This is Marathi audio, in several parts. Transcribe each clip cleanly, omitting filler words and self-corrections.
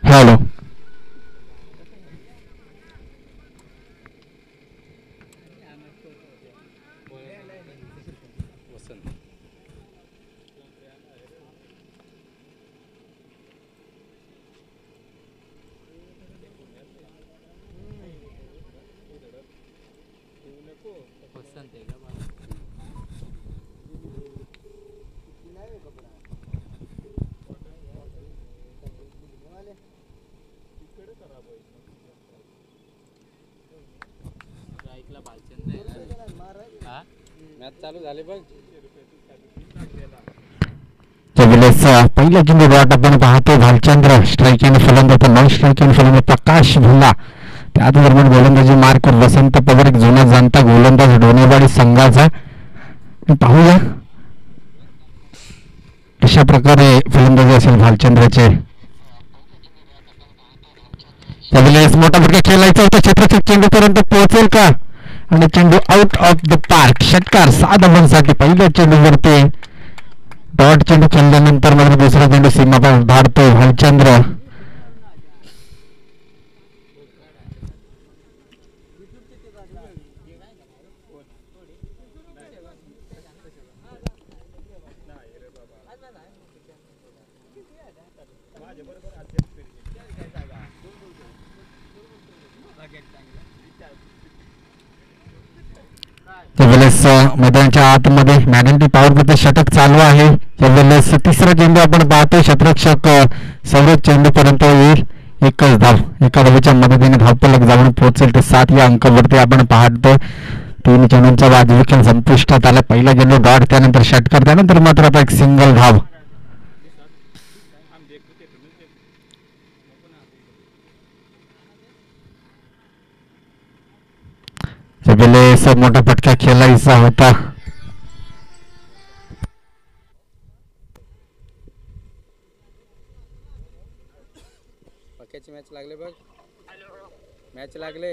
हॅलो. मॅच चालू झाले बघ. पहिला चेंडू बॉट आपण पाहतो. भालचंद्र स्ट्राईक आणि फलंदाज, नॉन स्ट्राईक आणि फलंदाज प्रकाश भुल्ला. त्याच दरम्यान गोलंदाजी मार्क वसंत पवार, एक जुना जाणता गोलंदाज डोनेवाडी संघाचा. पाहूया अशा प्रकारे फलंदाजी असेल भालचंद्रचे. मोठा फटका खेळायचा होता, क्षेत्ररक्षक चेंडूपर्यंत पोहोचेल का? आणि चेंडू आउट ऑफ द पार्क. षटकार 6 धावांसाठी. पहिल्या चेंडूवरती डॉट चेंडू खेळल्यानंतर मात्र दुसरा चेंडू सीमापार धाडतो भालचंद्र. मैदानाच्या आतमध्ये मॅग्नेटिक पॉवरमध्ये षटक चालू आहे. यावेळेस तिसरा चेंडू आपण पाहतो. क्षेत्ररक्षक सौरभ चेंडूपर्यंत येईल. एकच धाव, एका धावेच्या मदतीने धावफलक जाऊन पोहोचेल ते 7 या अंकावरती आपण पाहतो. 3 चेंडूंचा वाजवी खेळ संपुष्टात आला. पहिला चेंडू डॉट, त्यानंतर षटकार, त्यानंतर मात्र आता एक सिंगल धाव. मोठा फटका खेळायचा होता. पक्याची मॅच लागले बघ. मॅच लागले,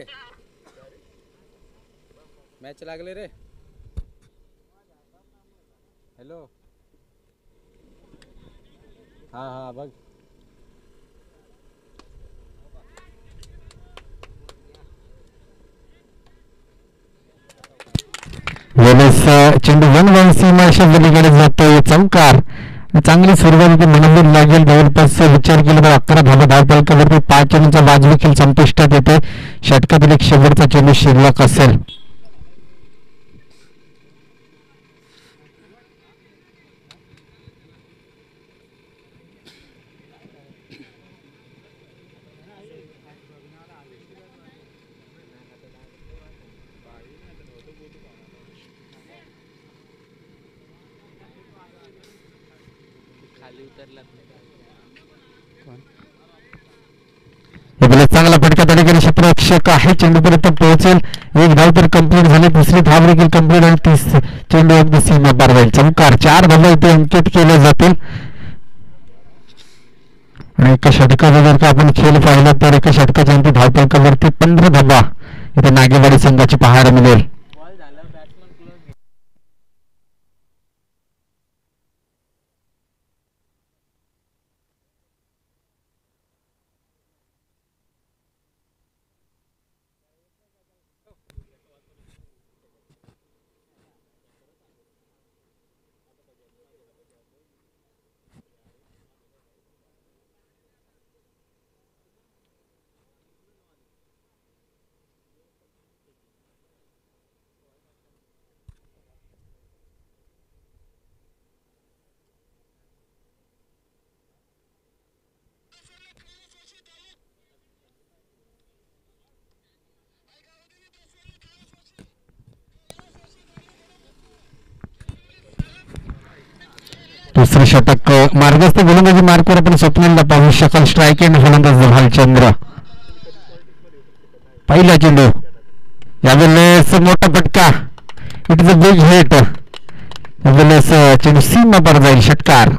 मॅच लागले रे. हॅलो. हा हा बघ. चेंडू 1-1 सीमारेषा पलीकडे जातोय. चौकार. चांगली सुरुवात म्हणावी लागेल. जवळपास विचार केला तर 11 धावा धावफलकावरती 5 चेंडूंचा वाजवी खेळ संपुष्टात येते. षटकातील एक शेवटचा चेंडू शिल्लक असेल. यावेळेस चांगला फटका त्या ठिकाणी क्षेत्ररक्षक आहे चेंडूपर्यंत पोहोचेल. एक धाव तर कंप्लीट झाली, दुसरी धाव देखील कंप्लीट आणि चेंडू अगदी सीमा पार जाईल. चमकार 4 धावा इथे अंकित केल्या जातील. आणि एका षटकाचा जर का आपण खेळ पाहिला तर एका षटकाच्या अंती धावफलकावरती 15 धावा इथे नागेवाडी संघाची पाहायला मिळेल. दुसरे षटक मार्गस्थ गोलंदाजी मार्कवर आपण स्वप्नीलला पाहू शकाल. स्ट्राईक एंड फलंदाज भालचंद्र. पहिला चेंडू यावेळेस मोठा फटका. It is a big hit. यावेळेस चेंडू सीमा पार जाईल. षटकार.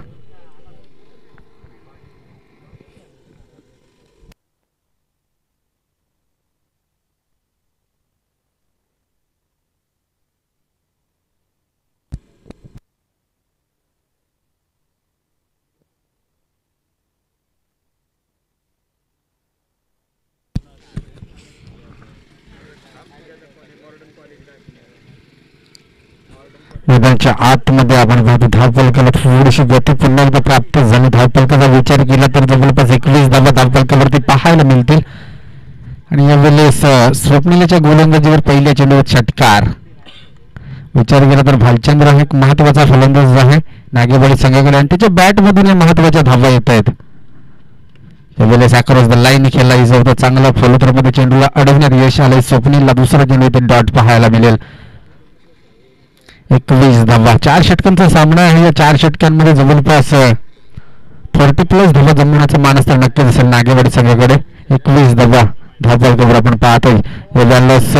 मैदानाच्या आतमध्ये आपण पाहतो धावफलकाला थोडीशी गती पुन्हा एकदा प्राप्त झाली. धावफलकाचा विचार केला तर जवळपास 21 धावा धावफलकावरती पाहायला मिळतील. आणि यावेळेस स्वप्नीलच्या गोलंदाजीवर पहिल्या चेंडूवर षटकार. विचार केला तर भालचंद्र हा एक महत्वाचा फलंदाज आहे नागेवाडी संघाकडे आणि त्याच्या बॅटमधून महत्वाच्या धावा येत आहेत. यावेळेस अक्रॉस द लाईन खेळला होता. चांगला फॉलोथ्रोमध्ये चेंडूला अडवण्यात यश आलंय. स्वप्नीलला दुसरा चेंडू इथे डॉट पाहायला मिळेल. 21 धावा. 4 षटकांचा सामना आहे. या 4 षटकांमध्ये जवळपास 40+ धावा जमवण्याचा मानस तर नक्कीच असेल नागेवाडी संघाकडे. 21 धावा धावफलकावर आपण पाहतोय. यावेळेस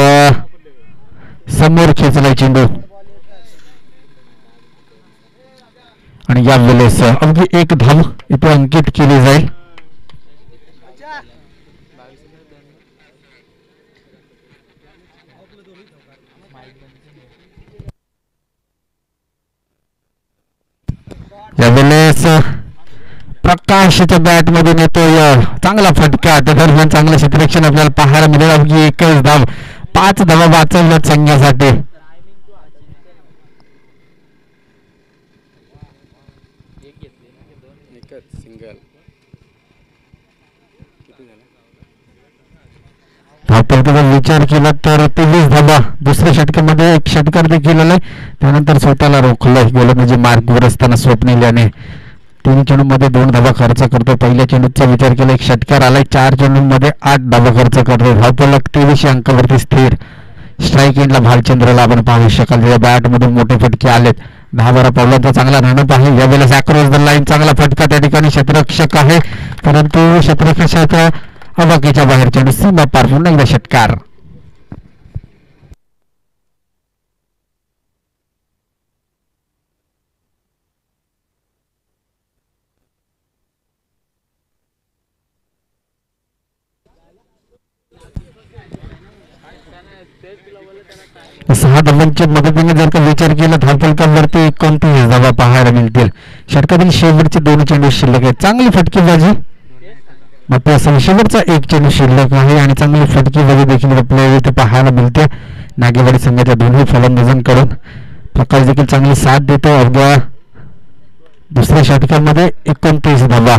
समोर खेचलाय चेंडू आणि यावेळेस अगदी 1 धाव इथे अंकित केली जाईल. यावेळेस प्रकाशच्या बॅट मधून येतोय चांगला फटका. त्या दरम्यान चांगलं क्षेत्ररक्षण आपल्याला पाहायला मिळेल. अवघी 1च धाव. 5 धावा वाचवल्यात संघासाठी. धावफलकाचा विचार केला तर 23 धावा. दुसऱ्या षटकामध्ये एक षटकार देखील आलाय. त्यानंतर स्वतःला रोखलंय गोलंदाजी मार्गवर असताना स्वप्नील याने 3 चेंडूमध्ये 2 धावा खर्च करतो. पहिल्या चेंडूचा विचार केला एक षटकार आलाय. 4 चेंडूमध्ये 8 धावा खर्च करतो. धावफलक 23 अंकावरती स्थिर. स्ट्राईक एंडला भालचंद्रला आपण पाहू शकाल. त्याच्या बॅटमधून मोठे फटके आलेत. 10-12 पावलांचा चांगला रणप आहे. यावेळेस अक्रॉस द लाईन चांगला फटका. त्या ठिकाणी क्षेत्ररक्षक आहे परंतु क्षेत्ररक्षकाच्या अवाकीच्या बाहेर चेंडू सीमा पार. पुन्हा एकदा षटकार. सहा धावांच्या मदतीने जर का विचार केला धावफलकावरती 29 धावा पाहायला मिळतील. षटकातील शेवटचे 2 चेंडू शिल्लक आहेत. चांगली फटकेबाजी मात्र शेवटचा 1 चेंडू शिल्लक आहे आणि चांगली फटकेबाजी देखील आपल्याला इथे पाहायला मिळते नागेवाडी संघाच्या दोन्ही फलंदाजांकडून. प्रकाश देखील चांगली साथ देतो. अवघ्या दुसऱ्या षटकामध्ये 29 धावा.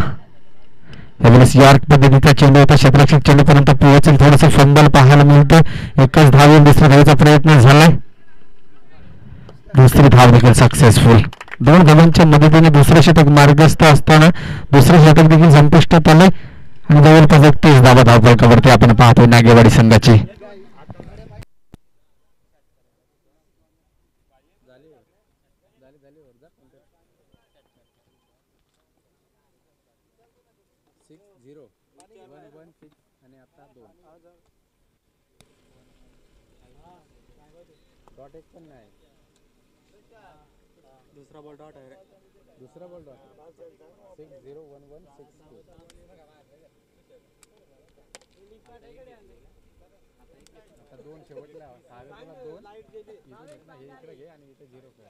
यावेळेस यॉर्क पद्धतीचा चेंडू होता. क्षेत्ररक्षक चेंडूपर्यंत पोहोचेल. थोडंसं फंबल पाहायला मिळतं. 1च धाव येऊन दुसऱ्या धावेचा प्रयत्न झालाय. दुसरी धाव देखील सक्सेसफुल. 2 धावांच्या मदतीने दुसरे षटक मार्गस्थ असताना दुसरे षटक देखील संपुष्टात आले आणि जवळपास 31 धावा धावफलकावरती आपण पाहतोय नागेवाडी संघाची. आणि आता डॉट एक पण नाही. दूसरा बॉल डॉट है. दुसरा बॉल डॉट 601162. आता दोन शेवटला सहाव्या दोन इथून एक ना हे इकडे घे आणि इथे 0 कर.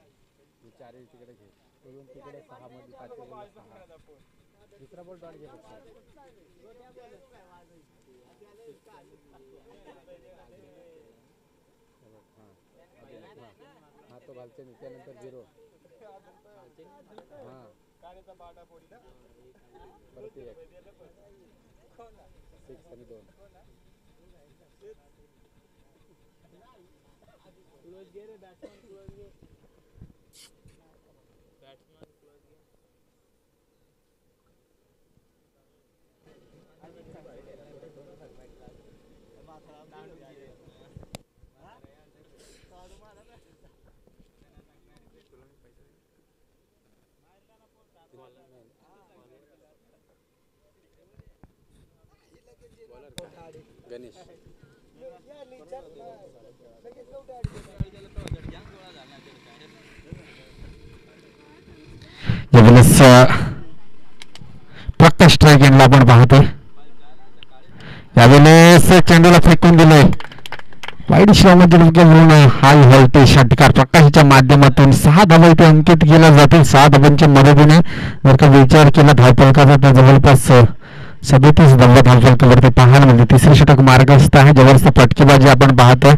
हे चारही तिकडे घे. दोन तिकडे 6 मध्ये 5 6. दुसरा बॉल डॉट घे फक्त. हां तो घालते मी त्यानंतर 0. हां परत 1 6 आणि 2. क्लोज गे रे बॅट्समॅन क्लोज गे. बॅट्समॅन क्लोज गे. गणेश यावेळेस प्रकाश स्ट्राईक यांना आपण पाहतोय. यावेळेस चेंडूला फेकून दिलंय वाईट श्रावमध्ये म्हणून हाय व्होल्टेज षटकार प्रकाशच्या माध्यमातून 6 धावा इथे अंकित केल्या जातील. 6 धावांच्या मदतीने जर का विचार केला धावफलकाचा तर जवळपास 37 धावा धावफलकावरती पाहायला मिळते. तिसरे षटक मार्गस्थ आहे. जबरदस्त फटकेबाजी आपण पाहतोय.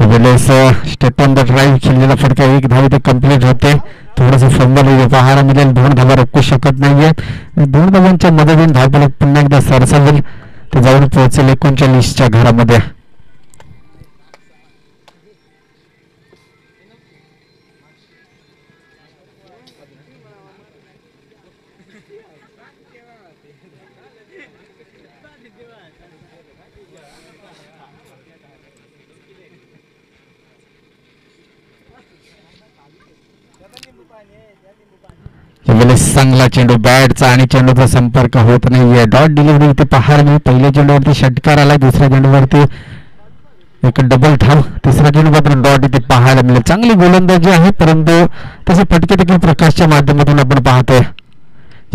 यावेळेस स्टेप ऑन द ड्राईव्ह खेळलेला फटका 1 धाव इथे कंप्लीट होते. थोडंसं फंबल इथे पाहायला मिळेल. 2 धावा रोखू शकत नाहीये. 2 धावांच्या मदतीने धावफलक पुन्हा एकदा सरसावेल ते जाऊन पोहोचेल 39च्या घरामध्ये. यावेळेस चांगला चेंडू बॅटचा आणि चेंडूचा संपर्क होत नाहीये. डॉट डिलिव्हरी इथे पाहायला मिळेल. पहिल्या चेंडूवरती षटकार आलाय. दुसऱ्या चेंडूवरती एक डबल धाव. तिसऱ्या चेंडू मात्र डॉट इथे पाहायला मिळेल. चांगली गोलंदाजी आहे परंतु तसे फटके देखील प्रकाशच्या माध्यमातून आपण पाहतोय.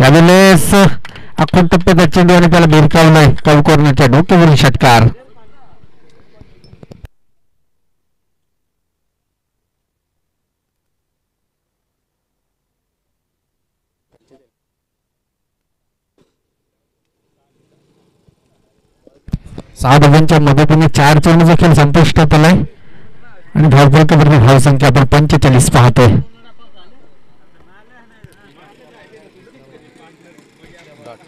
यावेळेस आखून टप्प्याचा चेंडू आणि त्याला भिरकावलाय. कवकॉर्नरच्या डोक्यावरील षटकार. सहा धावांच्या मदतीने 4 चेंडूचा खेळ संपुष्टात आलाय आणि धावफलकावरती धावसंख्या आपण 45 पाहतोय. डॉट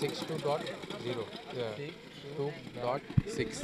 62.0 2.6.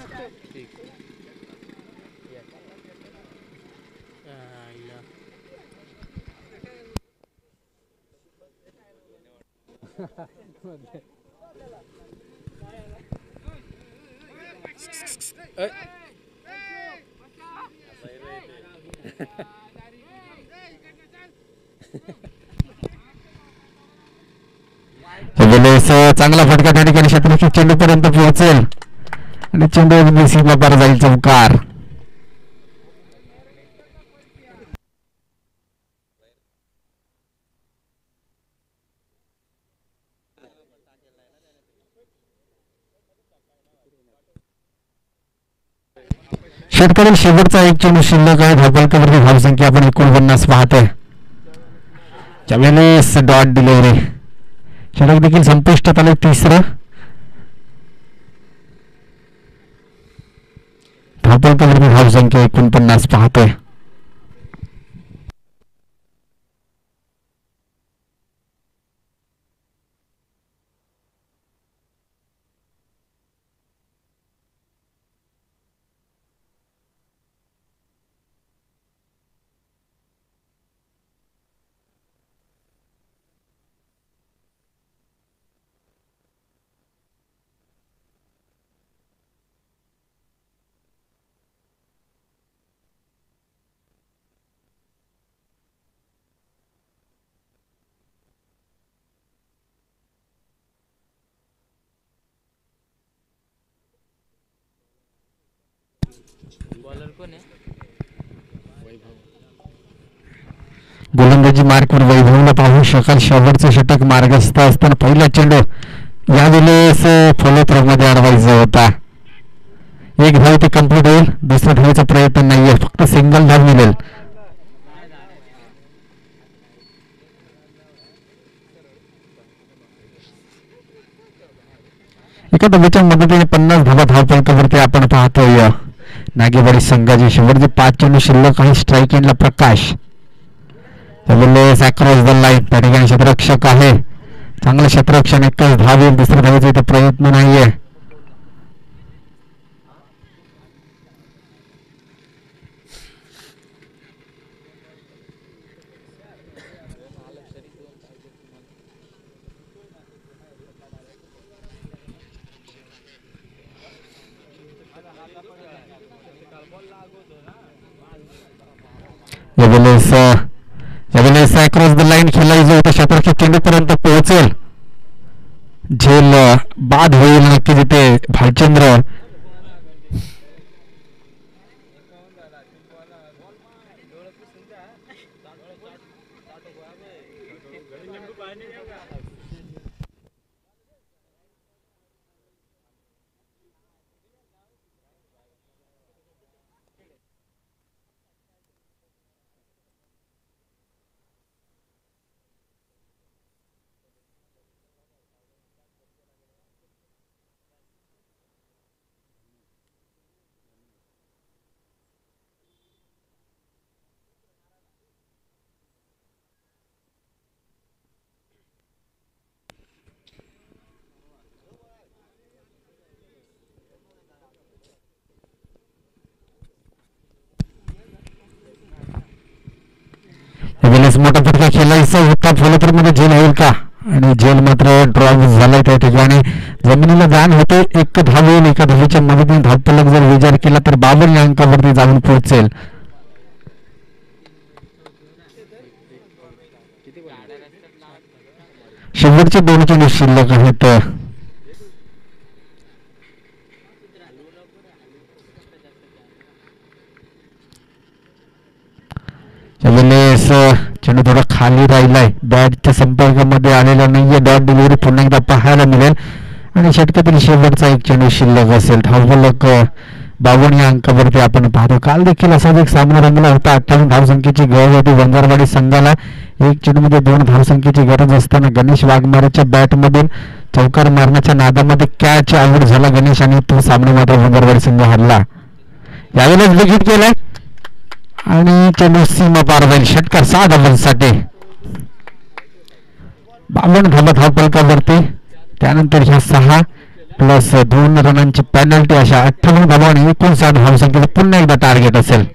यावेळेस चांगला फटका त्या ठिकाणी क्षेत्ररक्षक चेंडू पर्यंत पोहोचेल आणि चेंडू सीमा पार जाईल. चौकार. षटकातील शेवटचा एक चेंडू शिल्लक आहे. धावफलकावरती धावसंख्या आपण 49 पाहतोय. त्यावेळेस डॉट डिलिव्हरी षटक देखील संपुष्टात आले. तिसरं धावफलकावरती धावसंख्या 49 पाहतोय. कोण आहे? गोलंदाजी मार्कवर वैभवला पाहू शकाल. शेवटचं षटक मार्गस्थ असताना पहिला चेंडू यावेळेस फॉलो थ्रो मध्ये अडवायचा होता. एक धाव ते कंप्लीट होईल. दुसऱ्या धावेचा प्रयत्न नाहीये, फक्त सिंगल धाव मिळेल. एका धावेच्या मदतीने 50 धावा धावफलकावरती आपण पाहतोय. नागेवाडी संघाची शेवटचे 5 चेंडू शिल्लक आहे. स्ट्राईक एंडला प्रकाश अक्रॉस द लाईन. त्या ठिकाणी क्षेत्ररक्षक आहे, चांगलं क्षेत्ररक्षण. एकच धाव येईल, दुसऱ्या धावेचा इथे प्रयत्न नाहीये. क्रॉस द लाईन खेळायचं होतं. क्षेत्ररक्षक चेंडूपर्यंत पोहोचेल, झेल बाद होईल नक्की तिथे. भालचंद्र मोठा फटका खेळायचा होता. फॉलोथ्रोमध्ये झेल होईल का? आणि झेल मात्र ड्रॉप झालाय. त्या ठिकाणी जमिनीला जाण होते. एक धाव येईल. एका धावेच्या मदतीने धावफलक जर विचार केला तर 52 अंकावरती जाऊन पोहोचेल. शेवटचे 2 चेंडू शिल्लक आहेत. चेंडू थोडा खाली राहिलाय, बॅटच्या संपर्कामध्ये आलेला नाहीये. डॉट डिलिव्हरी पुन्हा एकदा पाहायला मिळेल आणि षटकातील शेवटचा एक चेंडू शिल्लक असेल. धावफलक 52 या अंकावरती आपण पाहतो. काल देखील असाच एक सामना रंगला होता. 58 धावसंख्येची गरज होती वंजारवाडी संघाला. एक चेंडूमध्ये 2 धावसंख्येची गरज असताना गणेश वाघमारेच्या बॅटमधून चौकार मारण्याच्या नादामध्ये कॅच आउट झाला गणेश आणि तो सामना मात्र वंजारवाडी संघ हरला. यावेळेस विकेट केलाय आणि चेंडू सीमा पार जाईल. षटकार 6 धावांसाठी. 52 धावा धावफलकावरती. त्यानंतर ह्या 6 प्लस 2 रनांची पेनल्टी अशा 58 धावा आणि 59 धावसंख्येचं पुन्हा एकदा टार्गेट असेल.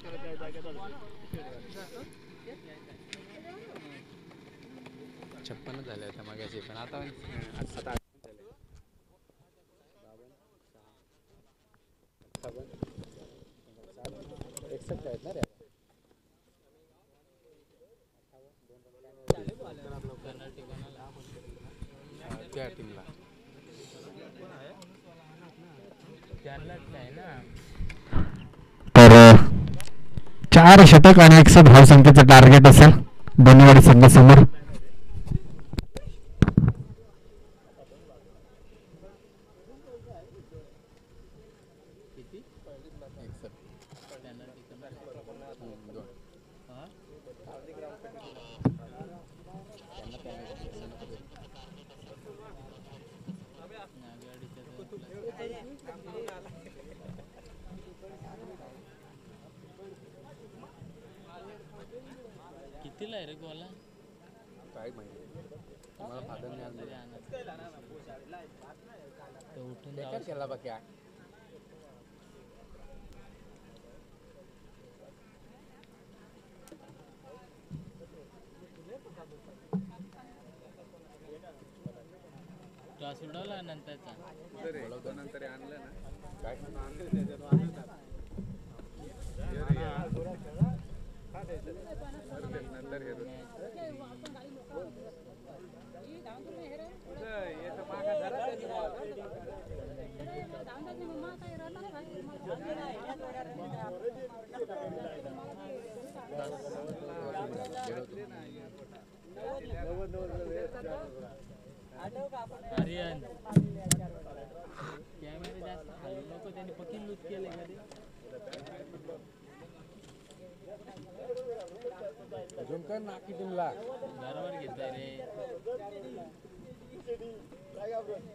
तर 4 षटक आणि 61 धावसंख्येचं टार्गेट असेल धन्यवाद संघासमोर. कितीला आहे रे गोला? काय माहिती मला फादरने आज तो उठून बेकार केला बा क्या. क्लास उडवला नंतरचा नंतर आणलं ना काय नंतर आर्यन कॅमेरा जास्त हलवू नको, त्यांनी पक्की लूज केलंय का ते? झूम कर ना की तुमला बरोबर घेतोय रे,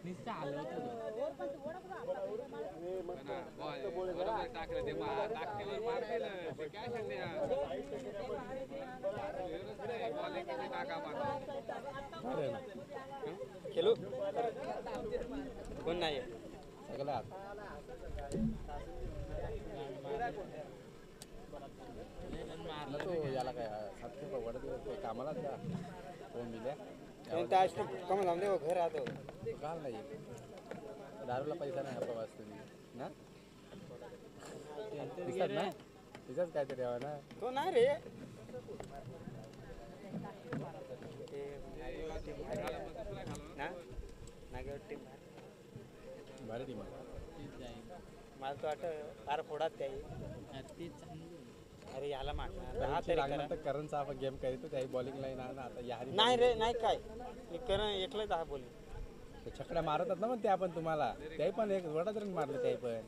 नुसतं हलवतो खेळू कोण नाही सगळ्यात मारला तो याला काय 700 रुपये वडत कामाला का तो मिल्या कम लावून दे घर राहतो काल नाही दारूला पैसा नाही आपला वाजतो ना दिसत ना तिथंच काहीतरी हवा ना तो नाही रे भारी टीम मला तो वाटत फार फोडात त्याही ते चांगलं. अरे याला मागणार करण साफ गेम करीतो त्याही बॉलिंग लाईन आहे ना आता या नाही रे नाही काय करण एकलं 10 बोली छकड्या मारतात ना पण त्या पण तुम्हाला त्याही पण एक वडाच रन मारले त्याही पण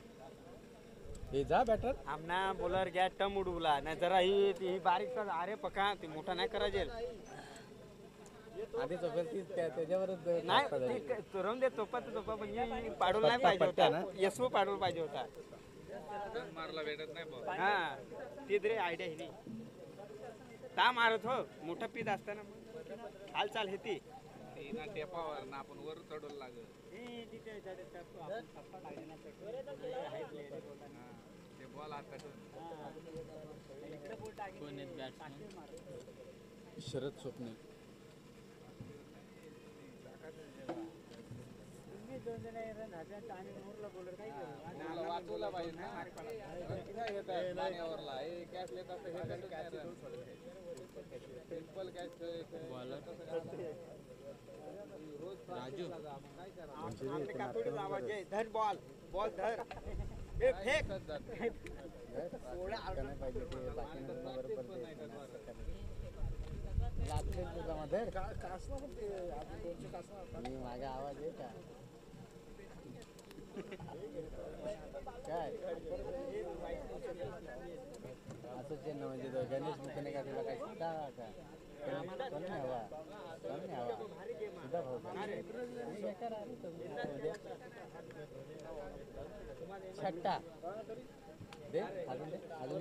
हे जा बॅटर आमना बॉलर घ्या टम उडवला नाही जरा ही बारीक अरे पका ते मोठा नाही करायचे आधी चौकल त्याच्यावरच नाही चोरवून दे तोपा म्हणजे पाडून नाही पाहिजे होता ना यशवू पाडून पाहिजे होता मारला भेटत नाही हा ती तरी आयडिया ही ता मारत हो मोठा पीत असताना हालचाल हे ती टेपावर ना आपण वर चढवलं लागल ते बॉल आता कोण आहेत बॅट्समन? शरद स्वप्ने वाचवला पाहिजे ना पाण्यावरला हे कॅच येत असतं हे सिंपल कॅच राजू आवाज आहे धर बॉल बॉल धर फेक पाहिजे ते बाकी मागे आवाज आहे का काय असंच आहे ना म्हणजे गणेश मुखने का तुला काय शिका का कमी हवा सुद्धा भाऊ छट्टा दे अजून दे अजून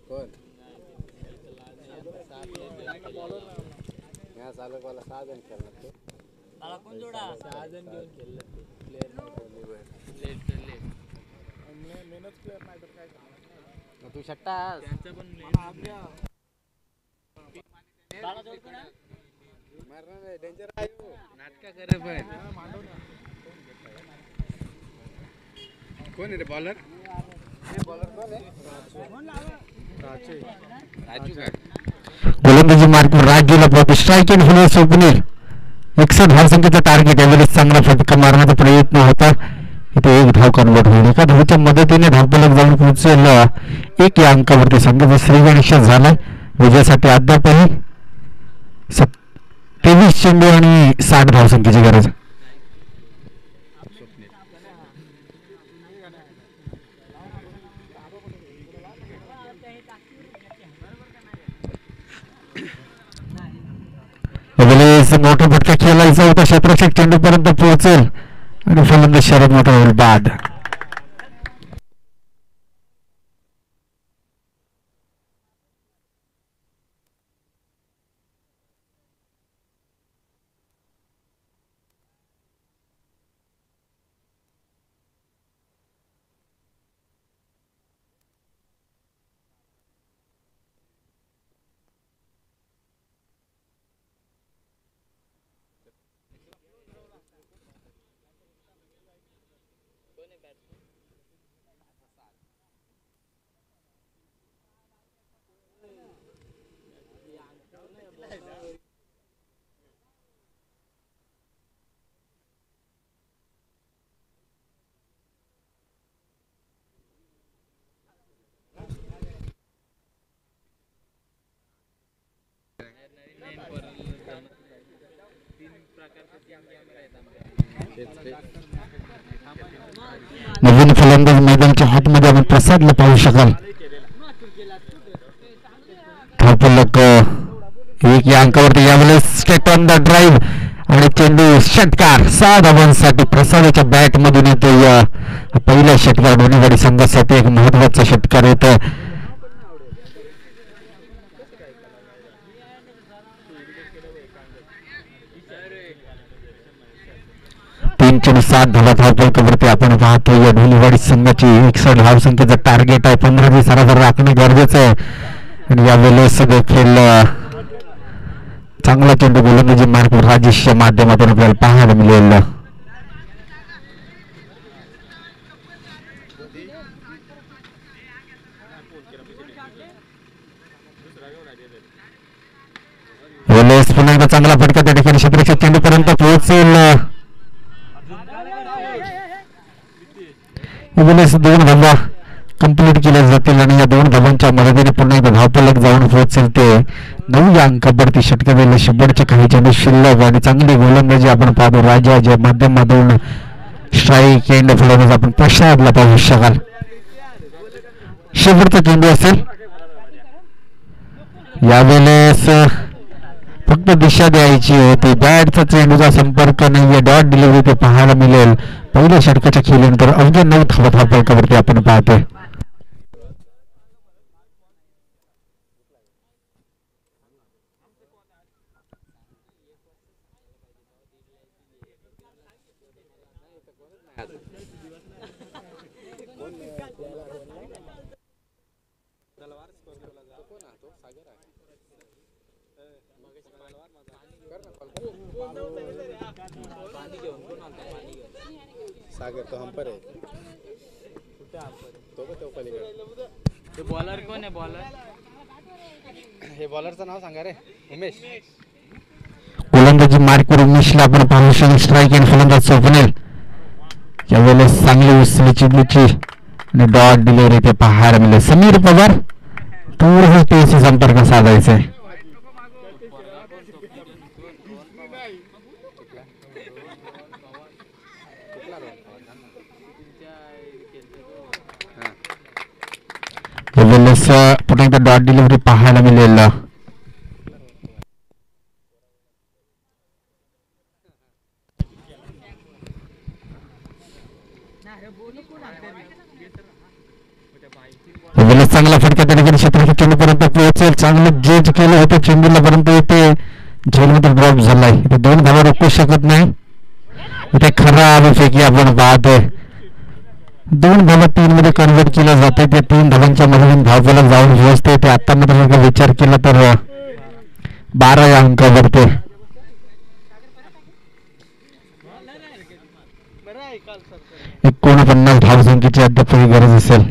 कोण या चालक वाला 6 जण खेळणार ते त्याला कोण जोडा 6 जण घेऊन खेळलं प्लेयर नाही मेहनत प्लेयर नाही तर काय तू छट्टा त्यांचं पण मारणार डेंजर आहे नाटका करे पण कोण आहे रे बॉलर राजू काय गोलंदाजी मार्क राजूला स्ट्राईक एंड होण्यास स्वप्नील 61 धावसंख्येचा टार्गेट यावेळेस चांगला फटका मारण्याचा प्रयत्न होता इथे एक धाव कन्वर्ट होईल एका धावच्या मदतीने धावफलक जाऊन पोहोचेल एक या अंकावरती संघाचा श्रीगणेश झाला विजयासाठी अद्यापही 23 चेंडू आणि 60 धावसंख्येची गरज मोठा फटका खेळायचा होता क्षेत्ररक्षक चेंडू पर्यंत पोहोचेल आणि फलंदाज शरद मोठा होईल बाद नवीन फलंदाज मैदानाच्या आतमध्ये आपण प्रसादला पाहू शकाल. धावफलक एक या अंकावरती यावेळेस स्टेट ऑन द ड्राईव्ह आणि चेंडू षटकार 6 धावांसाठी प्रसादाच्या बॅट मधून येतो. या पहिला षटकार ढोणेवाडी संघासाठी एक महत्वाचा षटकार येतो. 3/7 धावा धावफलकावरती आपण पाहतो. या ढोणेवाडी संघाची 61 धावसंख्येचं टार्गेट आहे. 15 सरासरी राखणे गरजेचं आहे. आणि यावेळेस देखील चांगला चेंडू गोलंदाजी मार्ग राजेशच्या माध्यमातून आपल्याला पाहायला मिळेल. यावेळेस पुन्हा एकदा चांगला फटका त्या ठिकाणी क्षेत्ररक्षक चेंडूपर्यंत पोहोचेल. यावेळेस 2 धावा कंप्लीट केल्या जातील आणि या 2 धावांच्या मदतीने पुन्हा एकदा धावफलक जाऊन पोहोचेल. ते 9 या अंकावरती षटकावेले शेवटचे काही चेंडू शिल्लक आणि चांगली गोलंदाजी आपण पाहतो. राजाच्या माध्यमातून स्ट्राईक एंड फलंदाज आपण प्रसादला पाहू शकाल. शेवटचा चेंडू असेल. यावेळेस फक्त दिशा द्यायची होती. बॅटचा चेंडूचा संपर्क नाहीये. डॉट डिलिव्हरी ते पाहायला मिळेल. पहिल्या षटकाच्या खेळीनंतर अवघ्या 9 धावा धावफलकावरती आपण पाहतोय. सागर तो हंपर आहे. तो पलीकडे बॉलर कोण आहे? बॉलर हे बॉलरचं नाव सांगा रे. उमेश. गोलंदाजी मार्कवर उमेशला आपण पाहू शकतो. स्ट्राईक एंड फलंदाज स्वप्नील. यावेळेस चांगली उचली चिडूची आणि डॉट डिलिव्हरी ते पाहायला मिळेल. समीर पवार थोडंसं तेशी संपर्क साधायचा आहे. यावेळेस पुन्हा एकदा डॉट डिलिव्हरी पाहायला मिळेल. यावेळेस चांगला फटका त्या ठिकाणी क्षेत्ररक्षक चेंडूपर्यंत पोहोचेल. चांगलं जेज केलं होतं चेंडूला परंतु इथे झेलमध्ये ड्रॉप झालाय. इथे 2 धावा रोखू शकत नाही. इथे खराब फेकी आपण पाहतोय. 2 धावा 3 मध्ये कन्वर्ट केल्या जाते. त्या 3 धावांच्या मधून धावफलक जाऊन पोहोचते. ते आता मात्र विचार केला तर 12 या अंकावरती. एक 49 धावसंख्येची अद्याप गरज असेल.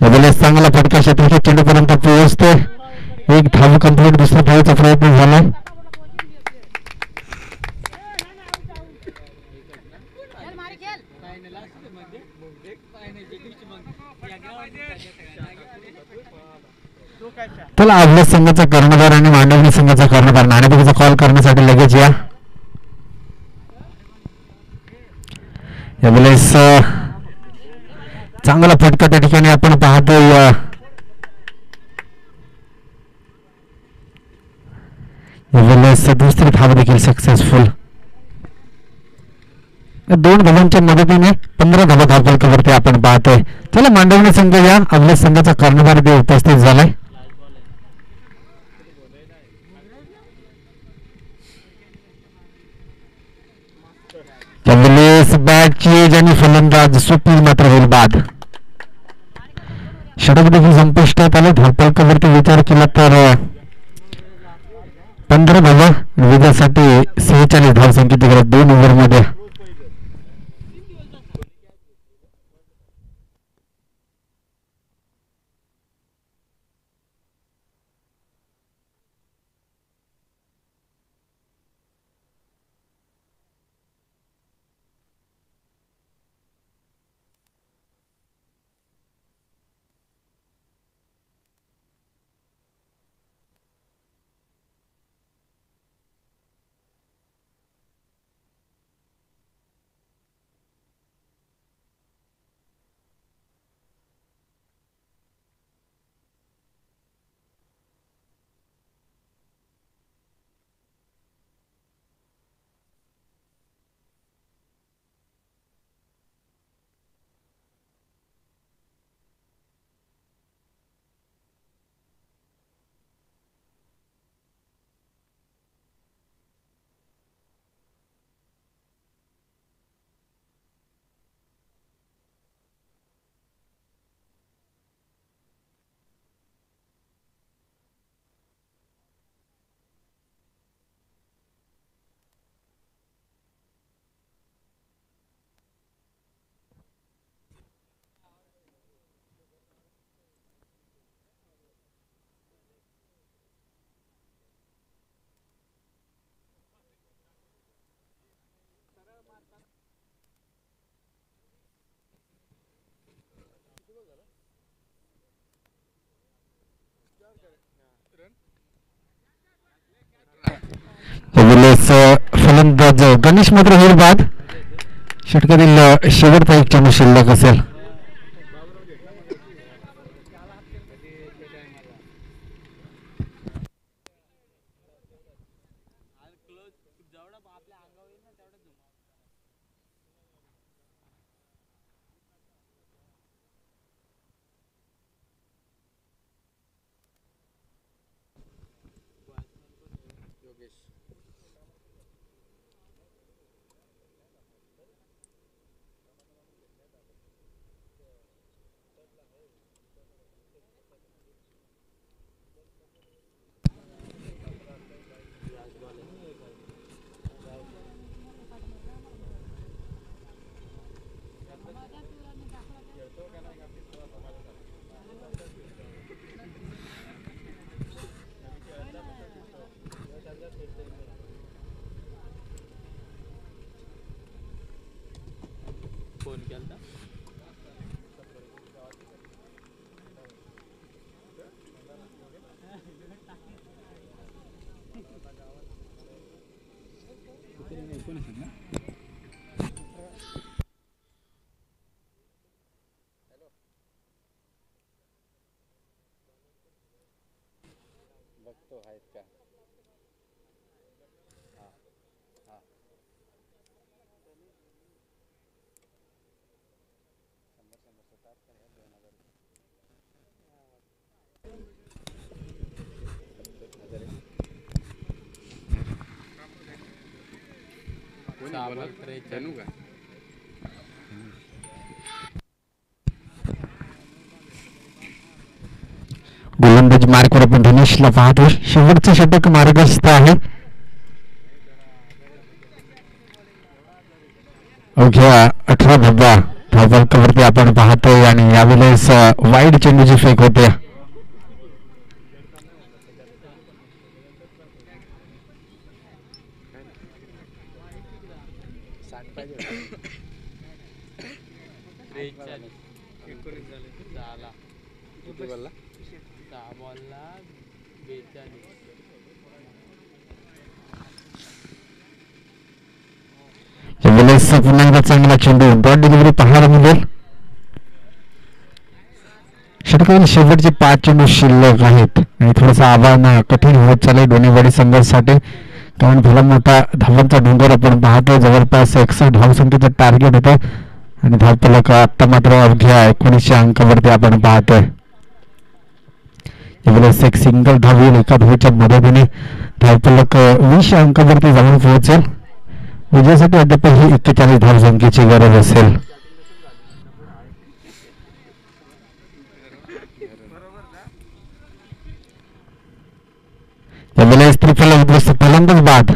यावेळेस चांगला फटका क्षेत्ररक्षक चेंडूपर्यंत पोहोचते. 1 धाव कंप्लीट. दुसरा धावाचा प्रयत्न झाला. चला आपल्या संघाचा कर्णधार आणि मांडवणी संघाचा कर्णधार नाणेफेकीचा कॉल करण्यासाठी लगेच या. यावेळेस चांगला फटका त्या ठिकाणी आपण पाहतोय. यावेळेस दुसरी धाव देखील सक्सेसफुल. 2 धावांच्या मदतीने 15 धावा धावफलकावरती आपण पाहतोय. चला मांडवणी संघ या. आपल्या संघाचा कर्णधार ते उपस्थित झालाय. यावेळेस बॅटची एज आणि फलंदाज सुपील मात्र होईल बाद. षटक देखील संपुष्टात आले. धावफलकावरती विचार केला तर 15 धावा विजयासाठी 46 धावसंख्येची गरज 2 ओव्हरमध्ये. यावेळेस फलंदाज गणेश मात्र होईल बाद. षटकातील शेवटचा एक चेंडू शिल्लक असेल. योगेश फोन केलता. बघतो आहेत का. हां हां शंभर शंभर होतात का हे 2000 जणू का गोलंदाजी मार्कवर आपण धनेशला पाहतो. शेवटचं षटक मार्गस्थ आहे. अवघ्या 18 धावा धावफलकावरती आपण पाहतोय आणि यावेळेस वाईड चेंडूची फेक होते. किती बोलला 6 बॉलला 42. यावेळेस पुन्हा एकदा चांगला चेंडू डॉट डिलिव्हरी पाहायला मिळेल. षटकातील शेवटचे 5 चेंडू शिल्लक आहेत आणि थोडंसं आव्हान कठीण होत चाललंय दोन्ही संघासाठी. कारण भला मोठा धावांचा डोंगर आपण पाहतोय. जवळपास 61 धावसंख्येचं टार्गेट होतं आणि धावफलक आत्ता मात्र अवघ्या 1900 अंकावरती आपण पाहतोय. यावेळेस एक सिंगल धाव येईल. एका धावेच्या मदतीने धावफलक 20 अंकावरती जाऊन पोहोचेल. विजयासाठी अद्याप ही 41 धावसंख्येची गरज असेल. यावेळेस त्रिफलक फलंदाज बाद.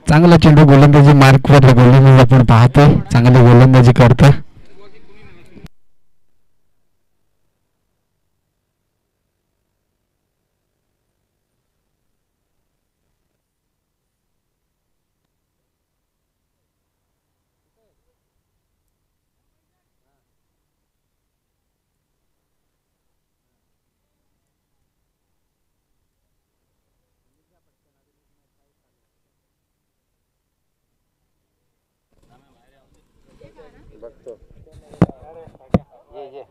चांगला चेंडू गोलंदाजी मार्कवर गोलंदाज आपण पाहतोय. चांगली गोलंदाजी करतोय. ये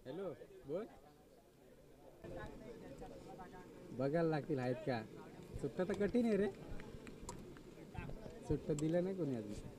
हॅलो बोल बघायला लागतील आहेत का सुट्टा तर कठीण आहे रे सुट्टा दिलं नाही कोणी अजून